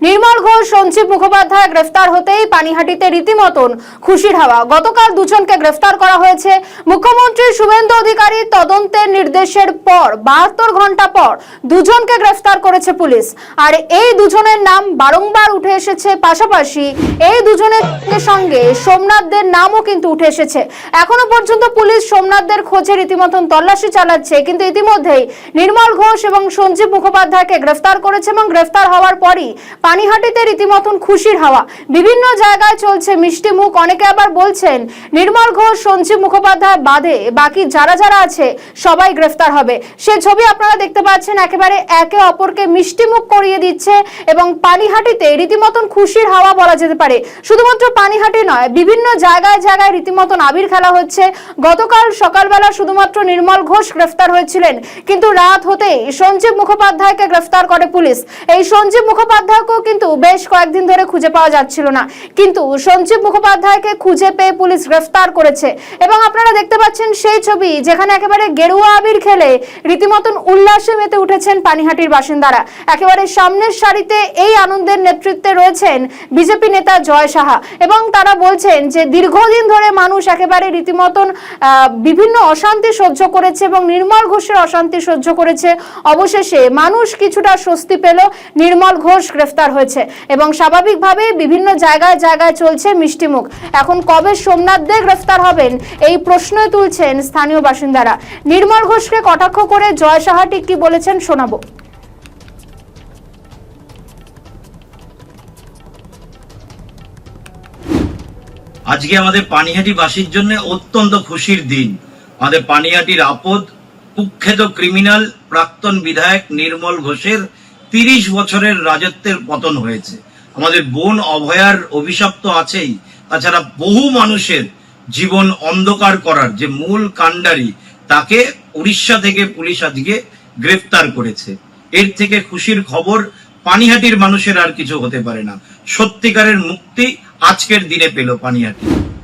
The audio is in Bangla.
নির্মল ঘোষ, সঞ্জীব মুখোপাধ্যায় গ্রেফতার হতেই পানিহাটিতে রীতিমতন খুশির হাওয়া। গতকাল দুজনকে গ্রেফতার করা হয়েছে। মুখ্যমন্ত্রী শুভেন্দু অধিকারী তদন্তের নির্দেশের পর 72 ঘন্টা পর দুজনকে গ্রেফতার করেছে পুলিশ। আর এই দুজনের নাম বারংবার উঠে এসেছে, পাশাপাশি এই দুজনের সঙ্গে সোমনাথদের নামও কিন্তু উঠে এসেছে। এখনো পর্যন্ত পুলিশ সোমনাথদের খোঁজে রীতিমতন তল্লাশি চালাচ্ছে, কিন্তু ইতিমধ্যেই নির্মল ঘোষ এবং সঞ্জীব মুখোপাধ্যায়কে গ্রেফতার করেছে এবং গ্রেফতার হওয়ার পরই পানিহাটিতে রীতিমতন খুশির হাওয়া। বিভিন্ন জায়গায় চলছে মিষ্টি মুখ। অনেকে আবার বলছেন নির্মল ঘোষ, সঞ্জীব মুখোপাধ্যায় বাদে বাকি যারা যারা আছে সবাই গ্রেফতার হবে। সে ছবি আপনারা দেখতে পাচ্ছেন, একেবারে একে অপরকে মিষ্টি মুখ করিয়ে দিচ্ছে এবং পানিহাটিতে রীতিমতন খুশির হাওয়া বলা যেতে পারে। শুধুমাত্র পানিহাটি নয়, বিভিন্ন জায়গায় জায়গায় রীতিমতন আবির খেলা হচ্ছে। গতকাল সকালবেলা শুধুমাত্র নির্মল ঘোষ গ্রেফতার হয়েছিলেন, কিন্তু রাত হতেই সঞ্জীব মুখোপাধ্যায়কে গ্রেফতার করে পুলিশ। এই সঞ্জীব মুখোপাধ্যায়কেও কিন্তু বেশ কয়েকদিন ধরে খুঁজে পাওয়া যাচ্ছিল না, কিন্তু সঞ্জীব মুখোপাধ্যায়কে খুঁজে পেয়ে পুলিশ গ্রেফতার করেছে। এবং আপনারা দেখতে পাচ্ছেন সেই ছবি, যেখানে একেবারে গেরুয়া আবির খেলে রীতিমতন উল্লাসে মেতে উঠেছেন পানিহাটির বাসিন্দারা। একেবারে সামনের সারিতে এই আনন্দের নেতৃত্বে রয়েছেন বিজেপি নেতা জয় সাহা, এবং তারা বলছেন যে দীর্ঘদিন ধরে মানুষ একেবারে রীতিমতন বিভিন্ন অশান্তি সহ্য করেছে এবং নির্মল ঘোষের অশান্তি সহ্য করেছে। অবশেষে মানুষ কিছুটা স্বস্তি পেল, নির্মল ঘোষ গ্রেফতার হয়েছে এবং স্বাভাবিকভাবে বিভিন্ন জায়গায় জায়গায় চলছে মিষ্টিমুখ। এখন কবে সোমনাথ দে গ্রেফতার হবেন এই প্রশ্নই তুলছেন স্থানীয় বাসিন্দারা। নির্মল ঘোষকে কটাক্ষ করে জয় সাহা ঠিক কি বলেছেন শোনাবো। আজকে আমাদের পানিহাটি বাসীর জন্য অত্যন্ত খুশির দিন। আমাদের পানিহাটির আপদ কুখ্যাত ক্রিমিনাল প্রাক্তন বিধায়ক নির্মল ঘোষের 30 বছরের রাজত্বের পতন হয়েছে। আমাদের বোন অভয়ার অভিশাপ তো আছেই, তাছাড়া বহু মানুষের জীবন অন্ধকার করার যে মূল কাণ্ডারি, তাকে উড়িষ্যা থেকে পুলিশ আজকে গ্রেফতার করেছে। এর থেকে খুশির খবর পানিহাটির মানুষের আর কিছু হতে পারে না। সত্যিকারের মুক্তি আজকের দিনে পেল পানিহাটি।